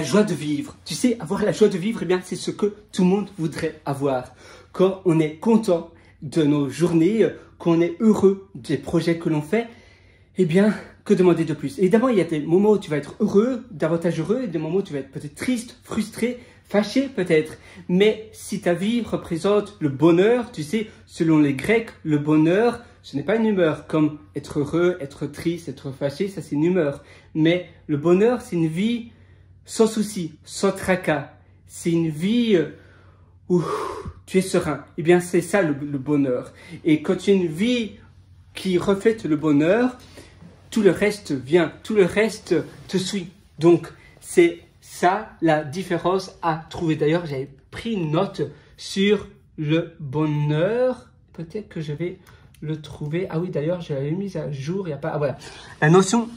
joie de vivre. Tu sais, avoir la joie de vivre, eh bien, c'est ce que tout le monde voudrait avoir. Quand on est content de nos journées, qu'on est heureux des projets que l'on fait, eh bien, que demander de plus? Évidemment, il y a des moments où tu vas être heureux, davantage heureux, et des moments où tu vas être peut-être triste, frustré, fâché peut-être. Mais si ta vie représente le bonheur, tu sais, selon les Grecs, le bonheur, ce n'est pas une humeur. Comme être heureux, être triste, être fâché, ça c'est une humeur. Mais le bonheur, c'est une vie sans souci, sans tracas. C'est une vie où tu es serein. Eh bien, c'est ça le bonheur. Et quand tu as une vie qui reflète le bonheur, tout le reste vient, tout le reste te suit. Donc, c'est ça la différence à trouver. D'ailleurs, j'avais pris une note sur le bonheur. Peut-être que je vais le trouver. Ah oui, d'ailleurs, je l'avais mise à jour. Il y a pas. Ah voilà. La notion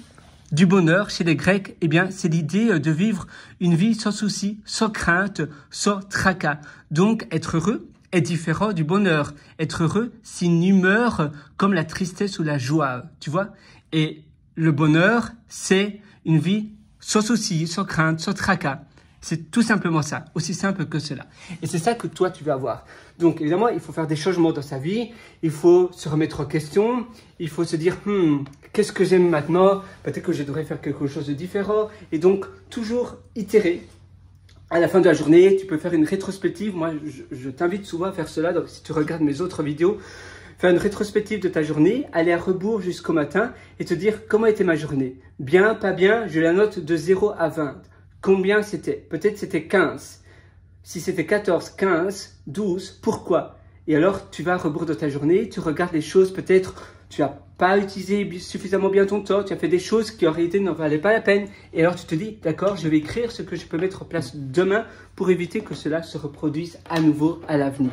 du bonheur chez les Grecs, eh bien, c'est l'idée de vivre une vie sans souci, sans crainte, sans tracas. Donc, être heureux est différent du bonheur. Être heureux, c'est une humeur comme la tristesse ou la joie, tu vois. Et le bonheur, c'est une vie sans souci, sans crainte, sans tracas. C'est tout simplement ça, aussi simple que cela. Et c'est ça que toi, tu veux avoir. Donc, évidemment, il faut faire des changements dans sa vie. Il faut se remettre en question. Il faut se dire, qu'est-ce que j'aime maintenant? Peut-être que je devrais faire quelque chose de différent. Et donc, toujours itérer. À la fin de la journée, tu peux faire une rétrospective. Moi, je t'invite souvent à faire cela. Donc, si tu regardes mes autres vidéos, faire une rétrospective de ta journée, aller à rebours jusqu'au matin et te dire comment était ma journée. Bien, pas bien, je la note de 0 à 20. Combien c'était? Peut-être c'était 15. Si c'était 14, 15, 12, pourquoi? Et alors, tu vas à rebours de ta journée, tu regardes les choses, peut-être tu n'as pas utilisé suffisamment bien ton temps, tu as fait des choses qui en réalité n'en valaient pas la peine. Et alors, tu te dis, d'accord, je vais écrire ce que je peux mettre en place demain pour éviter que cela se reproduise à nouveau à l'avenir.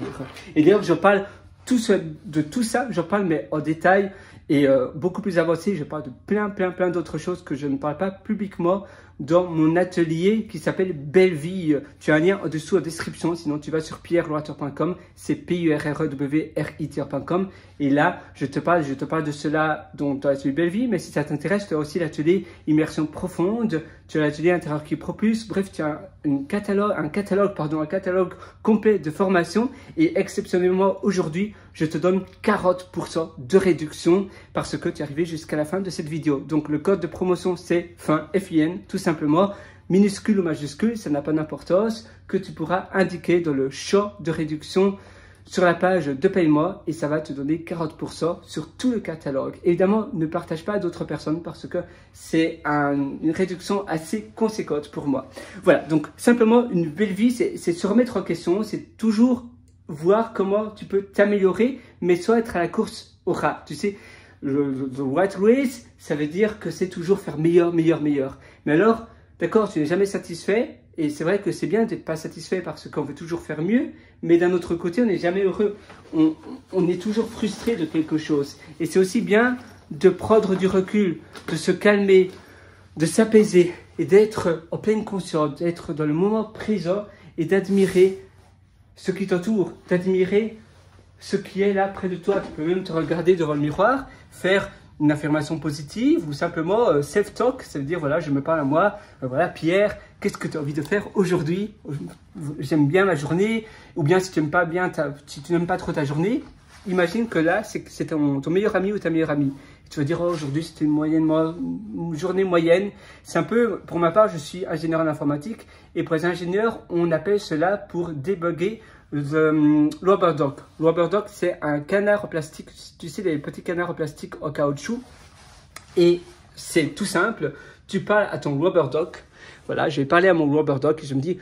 Et d'ailleurs, je parle de tout ça, j'en parle mais en détail et beaucoup plus avancé. Je parle de plein d'autres choses que je ne parle pas publiquement dans mon atelier qui s'appelle Belle Vie. Tu as un lien en dessous en description, sinon tu vas sur pierreloiter.com, c'est PURREWRITIER.com et là je te parle de cela dans l'atelier Belle Vie, mais si ça t'intéresse, tu as aussi l'atelier Immersion Profonde, tu as l'atelier Intérieur qui propulse, bref tu as un catalogue complet de formation et exceptionnellement aujourd'hui je te donne 40% de réduction parce que tu es arrivé jusqu'à la fin de cette vidéo. Donc le code de promotion c'est FIN, F-I-N, tout simplement, minuscule ou majuscule, ça n'a pas d'importance, que tu pourras indiquer dans le champ de réduction sur la page de Paye-moi et ça va te donner 40% sur tout le catalogue. Évidemment, ne partage pas à d'autres personnes parce que c'est une réduction assez conséquente pour moi. Voilà, donc simplement une belle vie, c'est se remettre en question, c'est toujours voir comment tu peux t'améliorer, mais sans être à la course au rat. Tu sais, the white race, ça veut dire que c'est toujours faire meilleur. Mais alors, d'accord, tu n'es jamais satisfait, et c'est vrai que c'est bien d'être pas satisfait parce qu'on veut toujours faire mieux, mais d'un autre côté, on n'est jamais heureux. On est toujours frustré de quelque chose. Et c'est aussi bien de prendre du recul, de se calmer, de s'apaiser, et d'être en pleine conscience, d'être dans le moment présent, et d'admirer ce qui t'entoure, d'admirer ce qui est là près de toi. Tu peux même te regarder devant le miroir, faire une affirmation positive ou simplement self-talk, ça veut dire voilà, je me parle à moi, voilà Pierre, qu'est-ce que tu as envie de faire aujourd'hui? J'aime bien ma journée, ou bien si tu n'aimes pas bien si tu n'aimes pas trop ta journée, imagine que là c'est ton meilleur ami ou ta meilleure amie. Et tu vas dire oh, aujourd'hui c'était une journée moyenne. C'est un peu, pour ma part, je suis ingénieur en informatique et pour les ingénieurs, on appelle cela pour débugger the rubber duck. Rubber duck, c'est un canard en plastique, tu sais, les petits canards en plastique en caoutchouc. Et c'est tout simple, tu parles à ton rubber duck. Voilà, je vais parler à mon rubber duck et je me dis,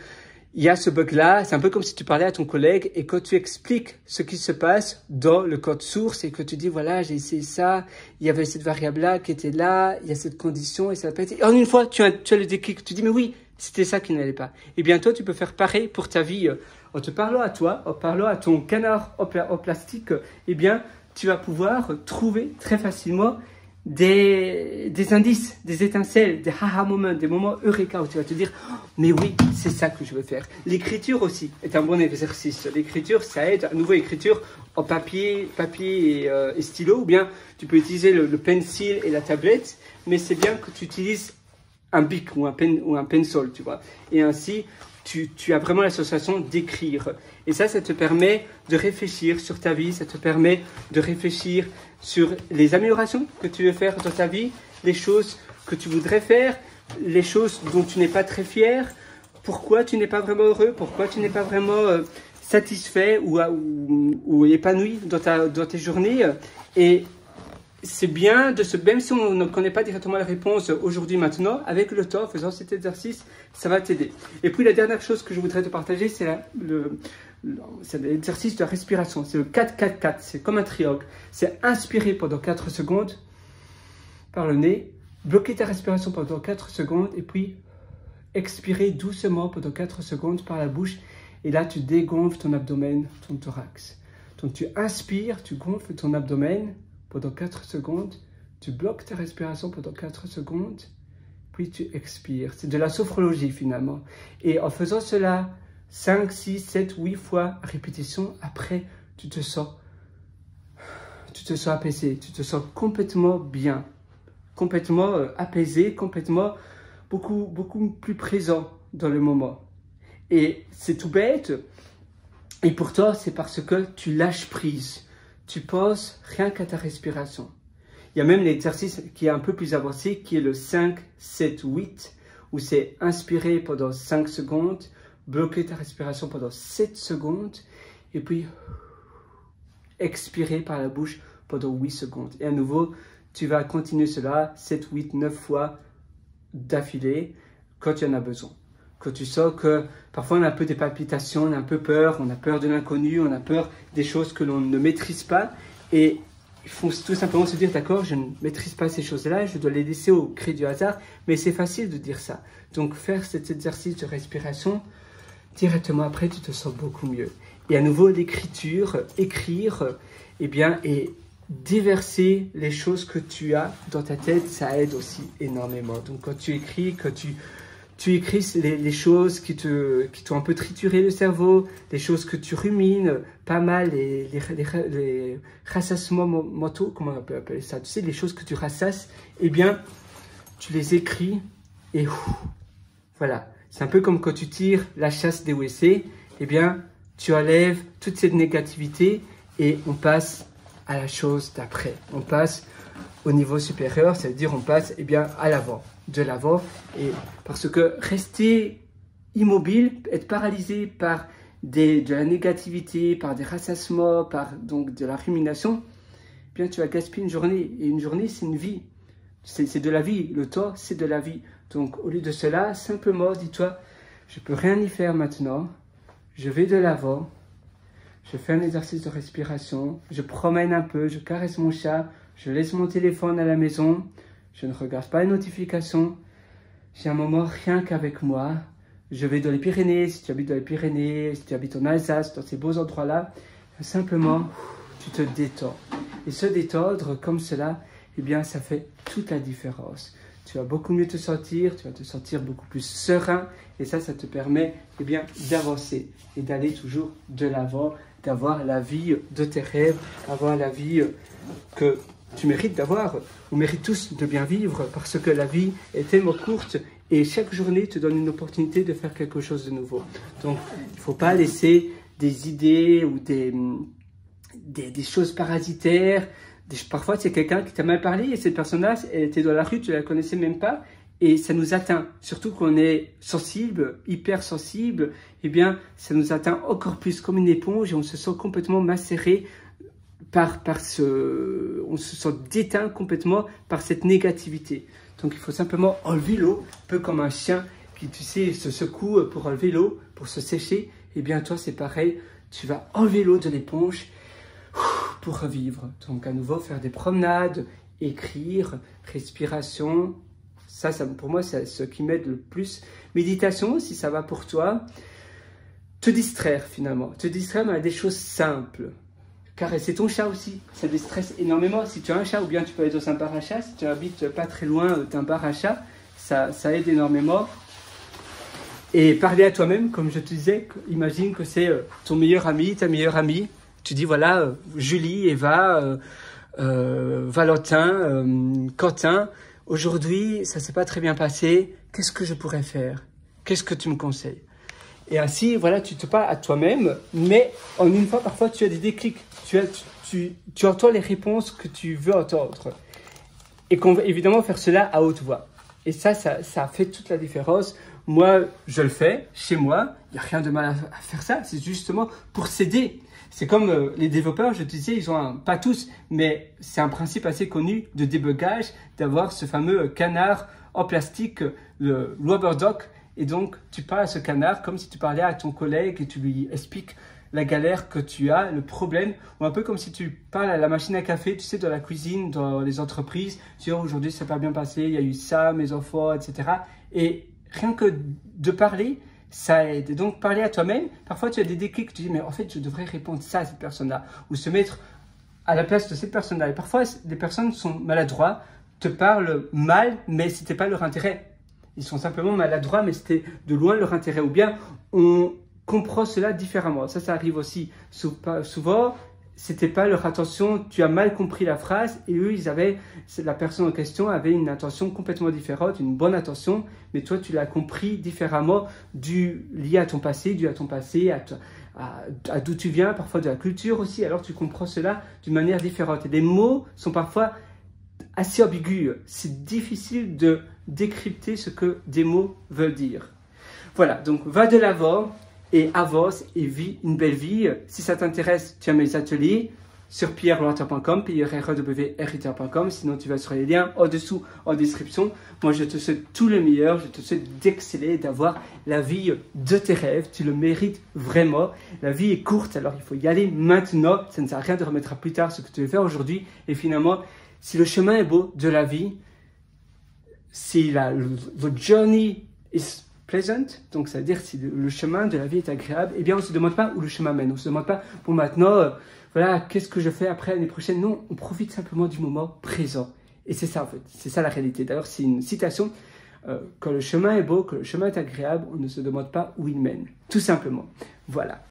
il y a ce bug-là, c'est un peu comme si tu parlais à ton collègue et quand tu expliques ce qui se passe dans le code source et que tu dis, voilà, j'ai essayé ça, il y avait cette variable-là qui était là, il y a cette condition et ça n'a pas été... Et en une fois, tu as le déclic, tu dis, mais oui, c'était ça qui n'allait pas. Et bien toi, tu peux faire pareil pour ta vie. En te parlant à toi, en parlant à ton canard en plastique, eh bien, tu vas pouvoir trouver très facilement des indices, des étincelles, des aha moments, des moments eureka où tu vas te dire oh, mais oui, c'est ça que je veux faire. L'écriture aussi est un bon exercice. L'écriture, ça aide. À nouveau, écriture en papier et stylo, ou bien tu peux utiliser le pencil et la tablette, mais c'est bien que tu utilises un bic ou un pencil, tu vois. Et ainsi, tu as vraiment la sensation d'écrire. Et ça te permet de réfléchir sur ta vie, ça te permet de réfléchir sur les améliorations que tu veux faire dans ta vie, les choses que tu voudrais faire, les choses dont tu n'es pas très fier, pourquoi tu n'es pas vraiment heureux, pourquoi tu n'es pas vraiment satisfait ou épanoui dans tes journées. Et c'est bien même si on ne connaît pas directement la réponse aujourd'hui, maintenant, avec le temps, en faisant cet exercice, ça va t'aider. Et puis la dernière chose que je voudrais te partager, c'est l'exercice de la respiration. C'est le 4-4-4, c'est comme un triangle. C'est inspirer pendant 4 secondes par le nez, bloquer ta respiration pendant 4 secondes et puis expirer doucement pendant 4 secondes par la bouche. Et là, tu dégonfles ton abdomen, ton thorax. Donc tu inspires, tu gonfles ton abdomen pendant 4 secondes, tu bloques ta respiration pendant 4 secondes, puis tu expires. C'est de la sophrologie finalement. Et en faisant cela 5, 6, 7, 8 fois à répétition, après tu te sens apaisé, tu te sens complètement bien, complètement apaisé, complètement beaucoup plus présent dans le moment. Et c'est tout bête, et pourtant c'est parce que tu lâches prise. Tu penses rien qu'à ta respiration. Il y a même l'exercice qui est un peu plus avancé, qui est le 5, 7, 8, où c'est inspirer pendant 5 secondes, bloquer ta respiration pendant 7 secondes, et puis expirer par la bouche pendant 8 secondes. Et à nouveau, tu vas continuer cela 7, 8, 9 fois d'affilée quand tu en as besoin. Quand tu sens que parfois on a un peu des palpitations, on a un peu peur, on a peur de l'inconnu, on a peur des choses que l'on ne maîtrise pas. Et il faut tout simplement se dire, d'accord, je ne maîtrise pas ces choses-là, je dois les laisser au gré du hasard. Mais c'est facile de dire ça. Donc faire cet exercice de respiration, directement après, tu te sens beaucoup mieux. Et à nouveau, l'écriture, écrire, et déverser les choses que tu as dans ta tête, ça aide aussi énormément. Donc quand tu écris, tu écris les choses qui t'ont un peu trituré le cerveau, les choses que tu rumines, pas mal, les rassassements mentaux, comment on peut appeler ça, tu sais, les choses que tu rassasses, tu les écris et voilà. C'est un peu comme quand tu tires la chasse des WC, tu enlèves toute cette négativité et on passe à la chose d'après. On passe au niveau supérieur, ça veut dire on passe à l'avant. De l'avant, et parce que rester immobile, être paralysé par de la négativité, par des rassassements, par donc de la rumination, tu vas gaspiller une journée, et une journée c'est une vie, c'est de la vie, le temps c'est de la vie. Donc au lieu de cela, simplement dis-toi, je peux rien y faire maintenant, je vais de l'avant, je fais un exercice de respiration, je promène un peu, je caresse mon chat, je laisse mon téléphone à la maison, je ne regarde pas les notifications. J'ai un moment rien qu'avec moi. Je vais dans les Pyrénées, si tu habites dans les Pyrénées, si tu habites en Alsace, dans ces beaux endroits-là, simplement, tu te détends. Et se détendre comme cela, ça fait toute la différence. Tu vas beaucoup mieux te sentir, tu vas te sentir beaucoup plus serein. Et ça te permet d'avancer et d'aller toujours de l'avant, d'avoir la vie de tes rêves, avoir la vie que tu mérites d'avoir. On mérite tous de bien vivre parce que la vie est tellement courte et chaque journée te donne une opportunité de faire quelque chose de nouveau. Donc, il ne faut pas laisser des idées ou des choses parasitaires. Parfois, c'est quelqu'un qui t'a mal parlé et cette personne-là, elle était dans la rue, tu ne la connaissais même pas et ça nous atteint. Surtout qu'on est sensible, hypersensible, ça nous atteint encore plus comme une éponge et on se sent complètement macéré on se sent déteint complètement par cette négativité. Donc il faut simplement enlever l'eau, un peu comme un chien qui, tu sais, se secoue pour enlever l'eau, pour se sécher. Toi c'est pareil, tu vas enlever l'eau de l'éponge pour revivre. Donc à nouveau faire des promenades, écrire, respiration. Ça pour moi c'est ce qui m'aide le plus. Méditation si ça va pour toi. Te distraire finalement, te distraire dans des choses simples. Caresser ton chat aussi, ça déstresse énormément. Si tu as un chat ou bien tu peux aller dans un bar à chat, si tu habites pas très loin d'un bar à chat, ça aide énormément. Et parler à toi-même, comme je te disais, imagine que c'est ton meilleur ami, ta meilleure amie. Tu dis voilà, Julie, Eva, Valentin, Quentin, aujourd'hui ça s'est pas très bien passé qu'est-ce que je pourrais faire? Qu'est-ce que tu me conseilles? Et ainsi, voilà, tu te parles à toi-même, mais en une fois, parfois, tu as des déclics. Tu entends les réponses que tu veux entendre. Et qu'on veut évidemment faire cela à haute voix. Et ça fait toute la différence. Moi, je le fais chez moi. Il n'y a rien de mal à faire ça. C'est justement pour s'aider. C'est comme les développeurs, je te disais, ils ont pas tous, mais c'est un principe assez connu de débugage, d'avoir ce fameux canard en plastique, le Rubberduck. Et donc, tu parles à ce canard comme si tu parlais à ton collègue et tu lui expliques la galère que tu as, le problème, ou un peu comme si tu parles à la machine à café, tu sais, dans la cuisine, dans les entreprises, tu dis, oh, aujourd'hui, ça n'a pas bien passé, il y a eu ça, mes enfants, etc. Et rien que de parler, ça aide. Et donc, parler à toi-même, parfois, tu as des déclics, tu dis, mais en fait, je devrais répondre ça à cette personne-là, ou se mettre à la place de cette personne-là. Et parfois, les personnes sont maladroits, te parlent mal, mais ce n'était pas leur intérêt. Ils sont simplement maladroits, mais c'était de loin leur intérêt. Ou bien, on comprend cela différemment. Ça arrive aussi souvent. C'était pas leur intention. Tu as mal compris la phrase et eux, la personne en question avait une intention complètement différente, une bonne intention, mais toi, tu l'as compris différemment, lié à ton passé, à d'où tu viens, parfois de la culture aussi. Alors, tu comprends cela d'une manière différente. Et les mots sont parfois assez ambigus. C'est difficile de décrypter ce que des mots veulent dire. Voilà, donc va de l'avant et avance et vis une belle vie. Si ça t'intéresse, tu as mes ateliers sur pierrelorter.com, pierrelorter.com. Sinon, tu vas sur les liens en dessous en description. Moi, je te souhaite tout le meilleur. Je te souhaite d'exceller, d'avoir la vie de tes rêves. Tu le mérites vraiment. La vie est courte, alors il faut y aller maintenant. Ça ne sert à rien de remettre à plus tard ce que tu veux faire aujourd'hui. Et finalement, si le chemin est beau de la vie, si the journey is pleasant, donc ça veut dire si le chemin de la vie est agréable, eh bien on ne se demande pas où le chemin mène, on ne se demande pas pour maintenant, voilà, qu'est-ce que je fais après l'année prochaine. Non, on profite simplement du moment présent. Et c'est ça en fait, c'est ça la réalité. D'ailleurs, c'est une citation, quand le chemin est beau, que le chemin est agréable, on ne se demande pas où il mène, tout simplement. Voilà.